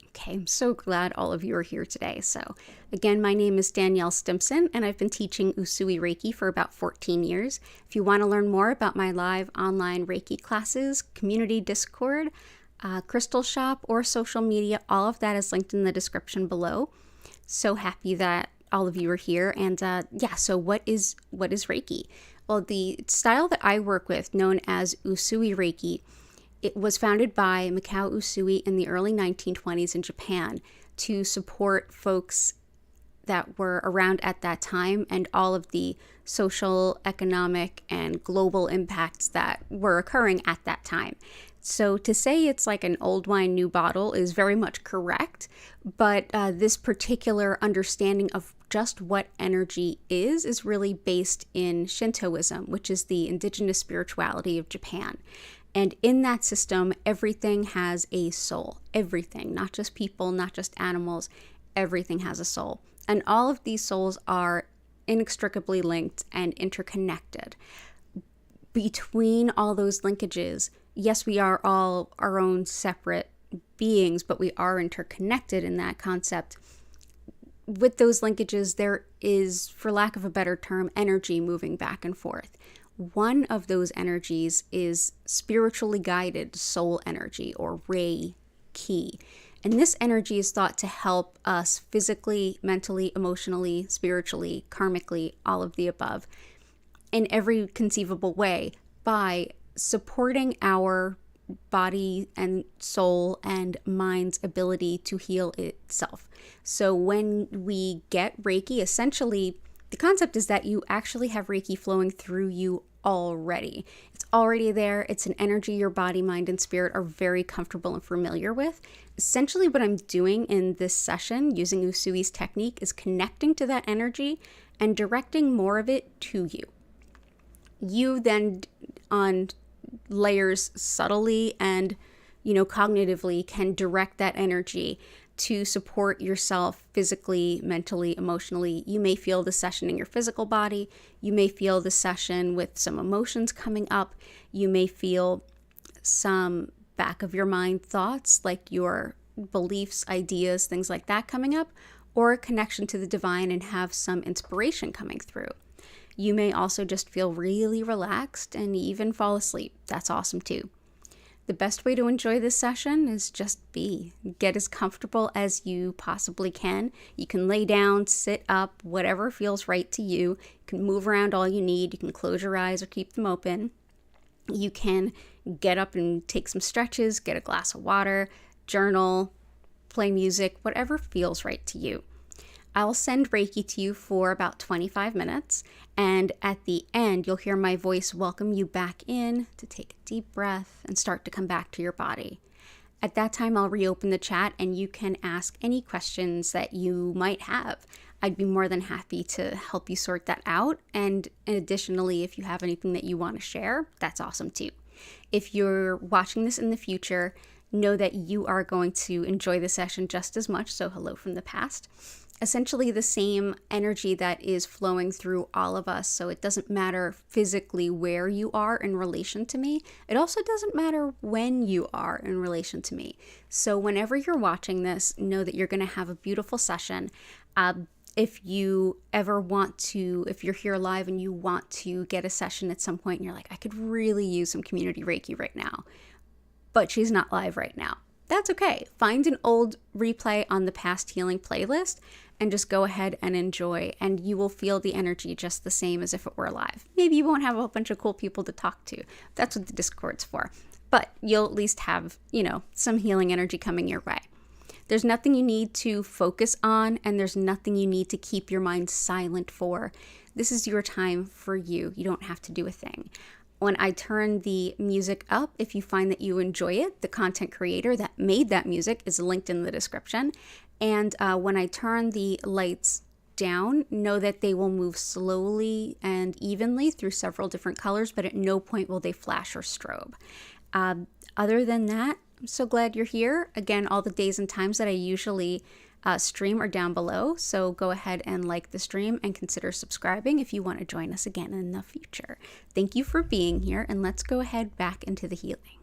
Okay, I'm so glad all of you are here today. So again, my name is Danielle Stimpson, and I've been teaching Usui Reiki for about 14 years. If you want to learn more about my live online Reiki classes, community Discord, crystal shop, or social media, all of that is linked in the description below. So happy that all of you are here. And yeah, so what is Reiki? Well, the style that I work with, known as Usui Reiki, it was founded by Mikao Usui in the early 1920s in Japan to support folks that were around at that time and all of the social, economic, and global impacts that were occurring at that time. So to say it's like an old wine, new bottle is very much correct, but this particular understanding of just what energy is really based in Shintoism, which is the indigenous spirituality of Japan. And in that system, everything has a soul. Everything, not just people, not just animals, everything has a soul. And all of these souls are inextricably linked and interconnected. Between all those linkages, yes, we are all our own separate beings, but we are interconnected in that concept. With those linkages, there is, for lack of a better term, energy moving back and forth. One of those energies is spiritually guided soul energy, or Reiki. And this energy is thought to help us physically, mentally, emotionally, spiritually, karmically, all of the above, in every conceivable way by supporting our body and soul and mind's ability to heal itself. So when we get Reiki, essentially, the concept is that you actually have Reiki flowing through you already. It's already there. It's an energy your body, mind, and spirit are very comfortable and familiar with. Essentially, what I'm doing in this session using Usui's technique is connecting to that energy and directing more of it to you. You then, on layers subtly and, cognitively, can direct that energy to support yourself physically, mentally, emotionally. You may feel the session in your physical body. You may feel the session with some emotions coming up. You may feel some back of your mind thoughts, like your beliefs, ideas, things like that coming up, or a connection to the divine and have some inspiration coming through. You may also just feel really relaxed and even fall asleep. That's awesome too. The best way to enjoy this session is just get as comfortable as you possibly can. You can lay down, sit up, whatever feels right to you. You can move around all you need. You can close your eyes or keep them open. You can get up and take some stretches, get a glass of water, journal, play music, whatever feels right to you. I'll send Reiki to you for about 25 minutes, and at the end, you'll hear my voice welcome you back in to take a deep breath and start to come back to your body. At that time, I'll reopen the chat and you can ask any questions that you might have. I'd be more than happy to help you sort that out, and additionally, if you have anything that you want to share, that's awesome too. If you're watching this in the future, know that you are going to enjoy the session just as much, so hello from the past. Essentially the same energy that is flowing through all of us. So it doesn't matter physically where you are in relation to me. It also doesn't matter when you are in relation to me. So whenever you're watching this, know that you're going to have a beautiful session. If you ever want to, if you're here live and you want to get a session at some point and you're like, I could really use some community Reiki right now, but she's not live right now. That's okay. Find an old replay on the past healing playlist and just go ahead and enjoy, and you will feel the energy just the same as if it were live. Maybe you won't have a whole bunch of cool people to talk to. That's what the Discord's for. But you'll at least have, some healing energy coming your way. There's nothing you need to focus on, and there's nothing you need to keep your mind silent for. This is your time for you. You don't have to do a thing. When I turn the music up, if you find that you enjoy it, the content creator that made that music is linked in the description. And when I turn the lights down, know that they will move slowly and evenly through several different colors, but at no point will they flash or strobe. Other than that, I'm so glad you're here. Again, all the days and times that I usually stream are down below, so go ahead and like the stream and consider subscribing if you want to join us again in the future. Thank you for being here, and let's go ahead back into the healing.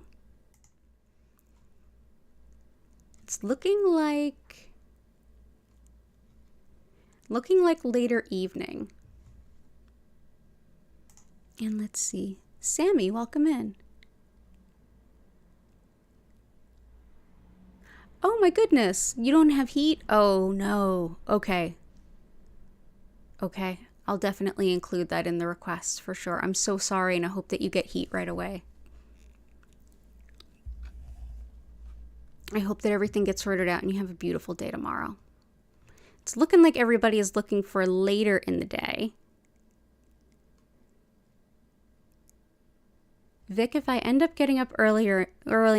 It's looking like later evening. And let's see. Sammy, welcome in. Oh my goodness, you don't have heat? Oh no. Okay. I'll definitely include that in the request for sure. I'm so sorry, and I hope that you get heat right away. I hope that everything gets sorted out and you have a beautiful day tomorrow. It's looking like everybody is looking for later in the day. Vic, if I end up getting up early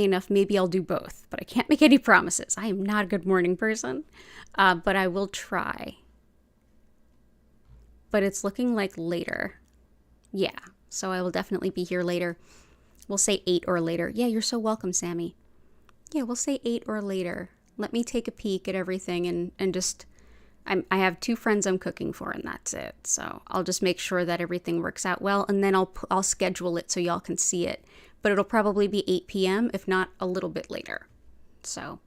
enough, maybe I'll do both, but I can't make any promises. I am not a good morning person, but I will try. But it's looking like later. Yeah, so I will definitely be here later. We'll say 8 or later. Yeah, you're so welcome, Sammy. Yeah, we'll say 8 or later. Let me take a peek at everything and just... I have 2 friends I'm cooking for, and that's it. So I'll just make sure that everything works out well, and then I'll schedule it so y'all can see it. But it'll probably be 8 p.m., if not a little bit later. So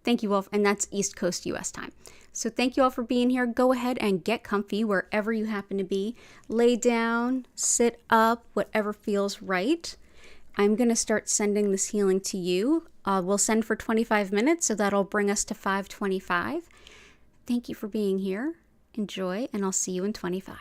thank you all, and that's East Coast U.S. time. So thank you all for being here. Go ahead and get comfy wherever you happen to be. Lay down, sit up, whatever feels right. I'm going to start sending this healing to you. We'll send for 25 minutes, so that'll bring us to 5:25. Thank you for being here. Enjoy, and I'll see you in 25.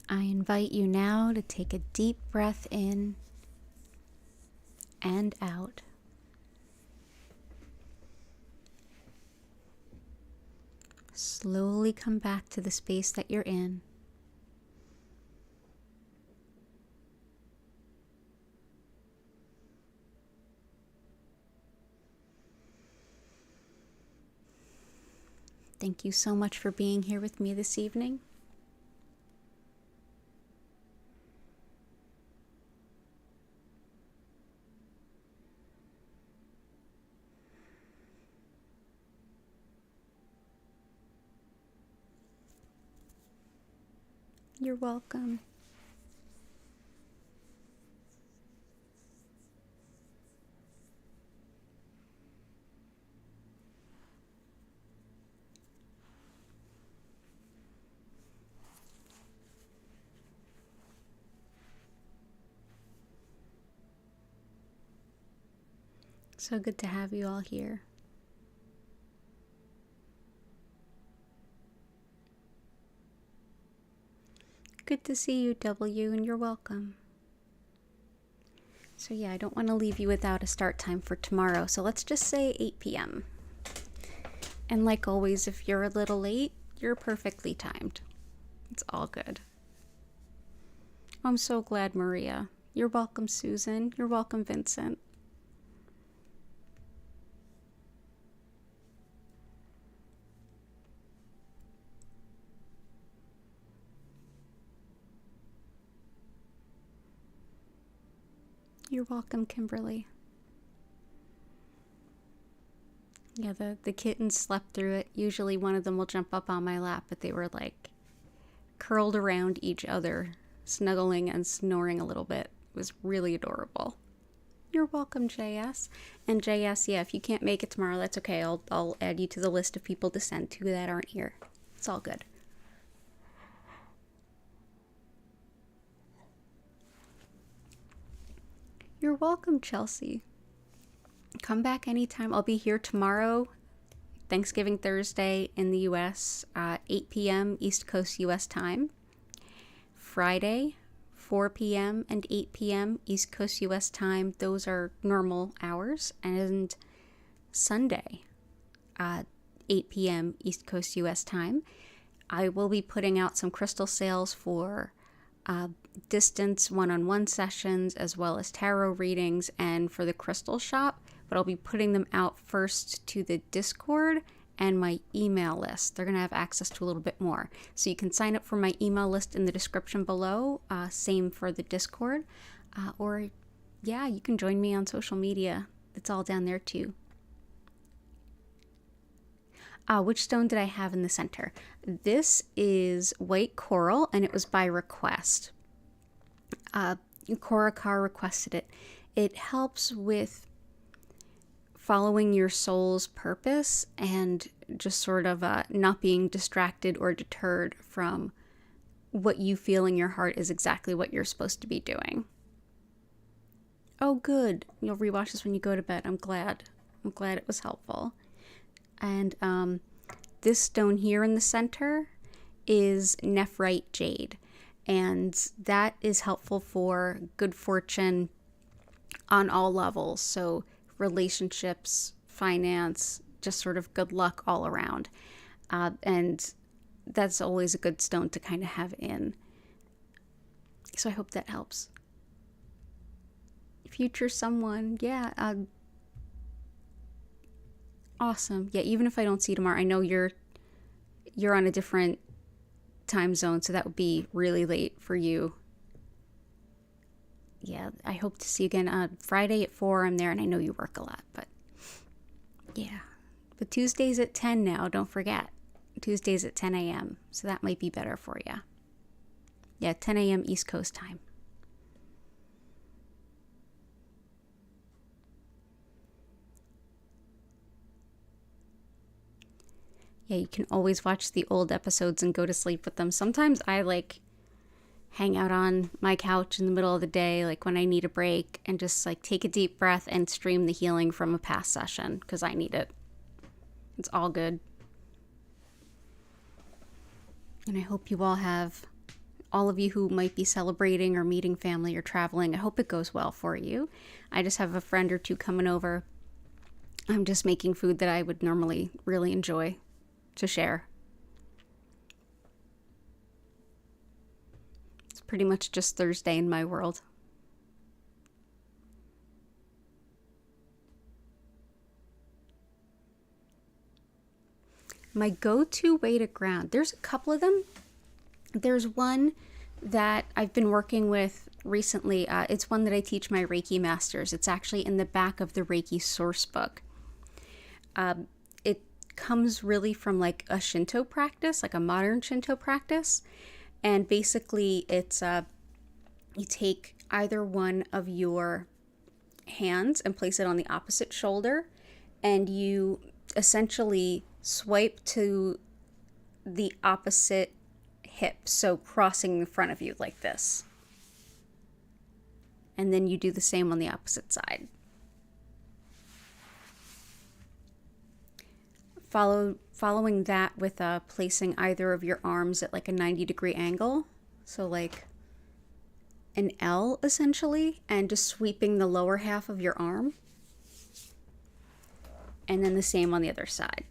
I invite you now to take a deep breath in and out. Slowly come back to the space that you're in. Thank you so much for being here with me this evening. You're welcome. So good to have you all here. Good to see you, W, and you're welcome. So yeah, I don't want to leave you without a start time for tomorrow, so let's just say 8 p.m. And like always, if you're a little late, you're perfectly timed. It's all good. I'm so glad, Maria. You're welcome, Susan. You're welcome, Vincent. You're welcome, Kimberly. Yeah, the kittens slept through it. Usually one of them will jump up on my lap, but they were like curled around each other, snuggling and snoring a little bit. It was really adorable. You're welcome, JS. And JS, yeah, if you can't make it tomorrow, that's okay. I'll add you to the list of people to send to that aren't here. It's all good. You're welcome, Chelsea. Come back anytime. I'll be here tomorrow, Thanksgiving Thursday in the US, 8 p.m. East Coast US time. Friday, 4 p.m. and 8 p.m. East Coast US time. Those are normal hours. And Sunday, 8 p.m. East Coast US time. I will be putting out some crystal sales for distance one-on-one sessions as well as tarot readings and for the crystal shop, but I'll be putting them out first to the Discord and my email list. They're going to have access to a little bit more. So you can sign up for my email list in the description below. Same for the Discord. Or yeah, you can join me on social media. It's all down there too. Which stone did I have in the center? This is white coral, and it was by request. Cora Carr requested it. It helps with following your soul's purpose and just sort of not being distracted or deterred from what you feel in your heart is exactly what you're supposed to be doing. Oh, good. You'll rewatch this when you go to bed. I'm glad. I'm glad it was helpful. And this stone here in the center is nephrite jade. And that is helpful for good fortune on all levels. So relationships, finance, just sort of good luck all around. And that's always a good stone to kind of have in. So I hope that helps. Future someone, yeah. Awesome. Yeah, even if I don't see you tomorrow, I know you're on a different time zone, so that would be really late for you. Yeah, I hope to see you again. Friday at 4, I'm there, and I know you work a lot, but yeah. But Tuesdays at 10 now, don't forget. Tuesdays at 10 a.m., so that might be better for you. Yeah, 10 a.m. East Coast time. Yeah, you can always watch the old episodes and go to sleep with them. Sometimes I hang out on my couch in the middle of the day, like when I need a break, and just take a deep breath and stream the healing from a past session because I need it. It's all good. And I hope you all have all of you who might be celebrating or meeting family or traveling, I hope it goes well for you. I just have a friend or two coming over. I'm just making food that I would normally really enjoy to share. It's pretty much just Thursday in my world. My go-to way to ground, there's a couple of them. There's one that I've been working with recently. It's one that I teach my Reiki masters. It's actually in the back of the Reiki source book. It comes really from like a Shinto practice, like a modern Shinto practice. And basically it's, you take either one of your hands and place it on the opposite shoulder, and you essentially swipe to the opposite hip, so crossing in front of you like this. And then you do the same on the opposite side. Following that with placing either of your arms at like a 90-degree angle, so like an L essentially, and just sweeping the lower half of your arm. And then the same on the other side.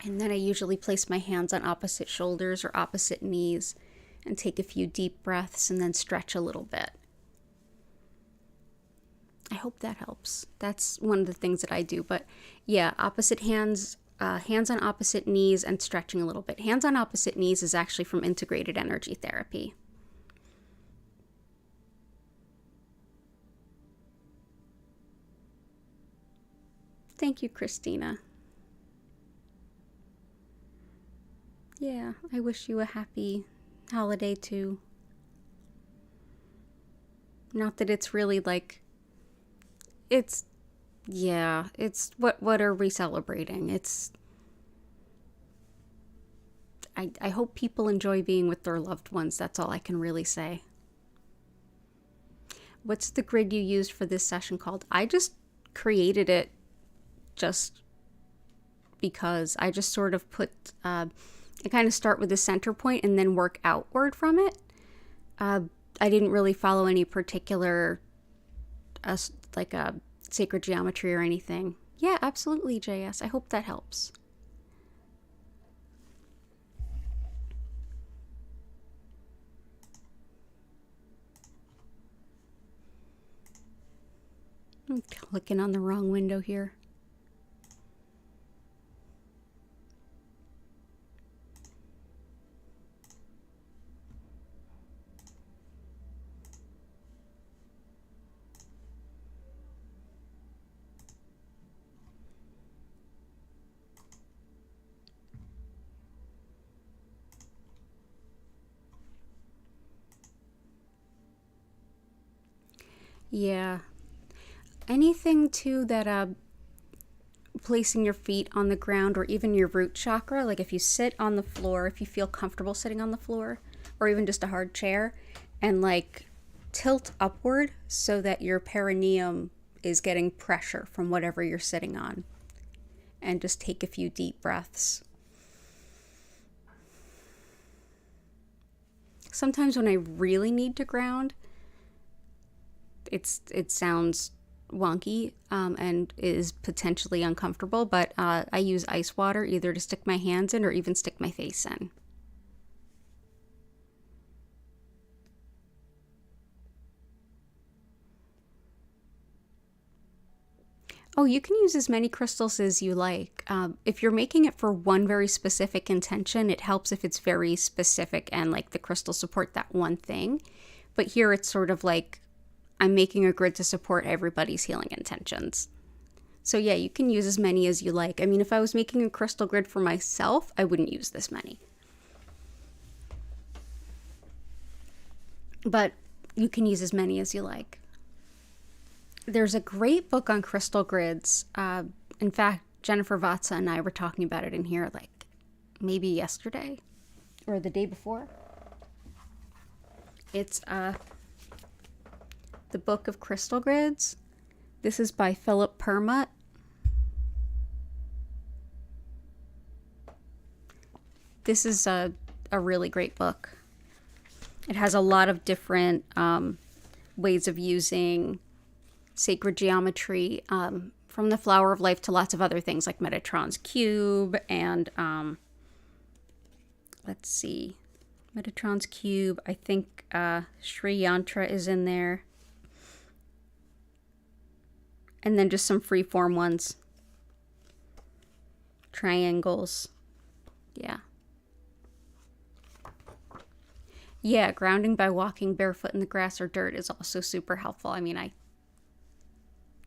And then I usually place my hands on opposite shoulders or opposite knees and take a few deep breaths and then stretch a little bit. I hope that helps. That's one of the things that I do. But yeah, opposite hands, hands on opposite knees and stretching a little bit. Hands on opposite knees is actually from integrated energy therapy. Thank you, Christina. Yeah, I wish you a happy holiday too. Not that it's really like, it's, yeah, it's, what are we celebrating? It's, I hope people enjoy being with their loved ones. That's all I can really say. What's the grid you used for this session called? I just created it just because I just sort of put, I kind of start with the center point and then work outward from it. I didn't really follow any particular, like a sacred geometry or anything. Yeah, absolutely, JS. I hope that helps. I'm clicking on the wrong window here. Yeah. Anything too that placing your feet on the ground or even your root chakra, like if you sit on the floor, if you feel comfortable sitting on the floor or even just a hard chair, and like tilt upward so that your perineum is getting pressure from whatever you're sitting on, and just take a few deep breaths. Sometimes when I really need to ground, it sounds wonky and is potentially uncomfortable, but I use ice water either to stick my hands in or even stick my face in. Oh, you can use as many crystals as you like. If you're making it for one very specific intention, it helps if it's very specific and like the crystals support that one thing. But here it's sort of like I'm making a grid to support everybody's healing intentions. So yeah, you can use as many as you like. I mean, if I was making a crystal grid for myself, I wouldn't use this many. But you can use as many as you like. There's a great book on crystal grids. In fact, Jennifer Vatsa and I were talking about it in here like maybe yesterday or the day before. It's The Book of Crystal Grids. This is by Philip Permut. This is a really great book. It has a lot of different ways of using sacred geometry, from the Flower of Life to lots of other things like Metatron's Cube and, let's see, Metatron's Cube. I think Sri Yantra is in there. And then just some freeform ones. Triangles. Yeah. Yeah, grounding by walking barefoot in the grass or dirt is also super helpful. I mean, I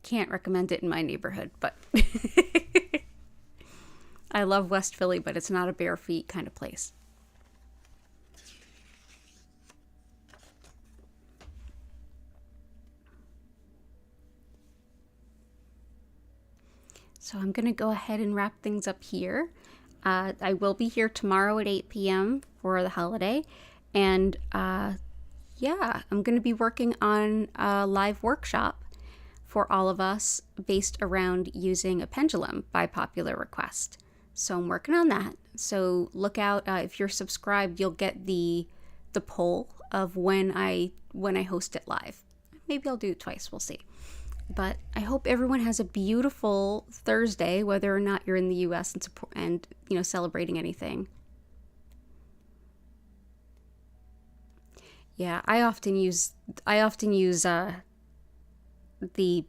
can't recommend it in my neighborhood, but I love West Philly, but it's not a bare feet kind of place. So I'm going to go ahead and wrap things up here. I will be here tomorrow at 8 p.m. for the holiday. And yeah, I'm going to be working on a live workshop for all of us based around using a pendulum by popular request. So I'm working on that. So look out, if you're subscribed, you'll get the poll of when I host it live. Maybe I'll do it twice, we'll see. But I hope everyone has a beautiful Thursday, whether or not you're in the U.S. and you know, celebrating anything. Yeah, I often use the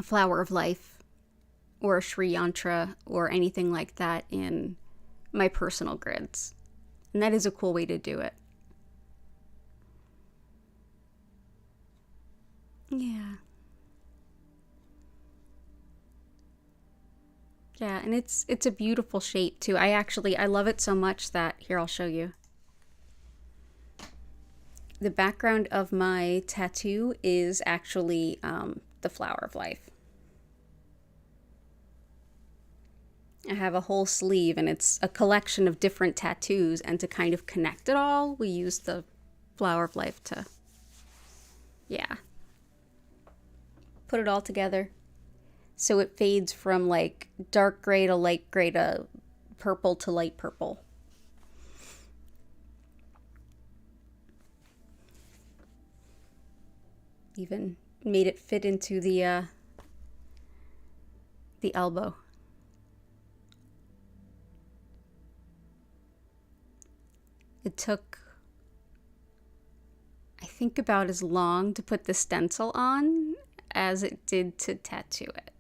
Flower of Life or a Sri Yantra or anything like that in my personal grids. And that is a cool way to do it. Yeah. Yeah, and it's a beautiful shape too. I love it so much that, here, I'll show you. The background of my tattoo is actually the Flower of Life. I have a whole sleeve and it's a collection of different tattoos, and to kind of connect it all, we use the Flower of Life to, yeah, put it all together. So it fades from like dark gray to light gray to purple to light purple. Even made it fit into the elbow. It took, I think, about as long to put the stencil on as it did to tattoo it.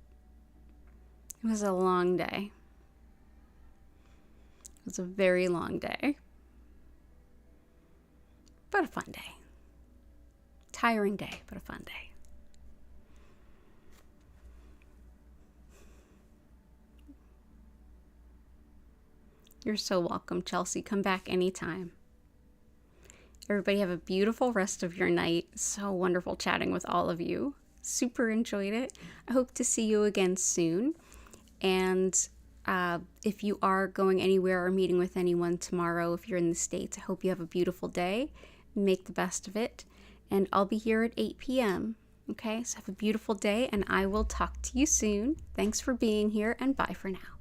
It was a long day. It was a very long day. But a fun day. Tiring day, but a fun day. You're so welcome, Chelsea. Come back anytime. Everybody have a beautiful rest of your night. So wonderful chatting with all of you. Super enjoyed it. I hope to see you again soon. And if you are going anywhere or meeting with anyone tomorrow, if you're in the States, I hope you have a beautiful day. Make the best of it. And I'll be here at 8 p.m. Okay, so have a beautiful day, and I will talk to you soon. Thanks for being here, and bye for now.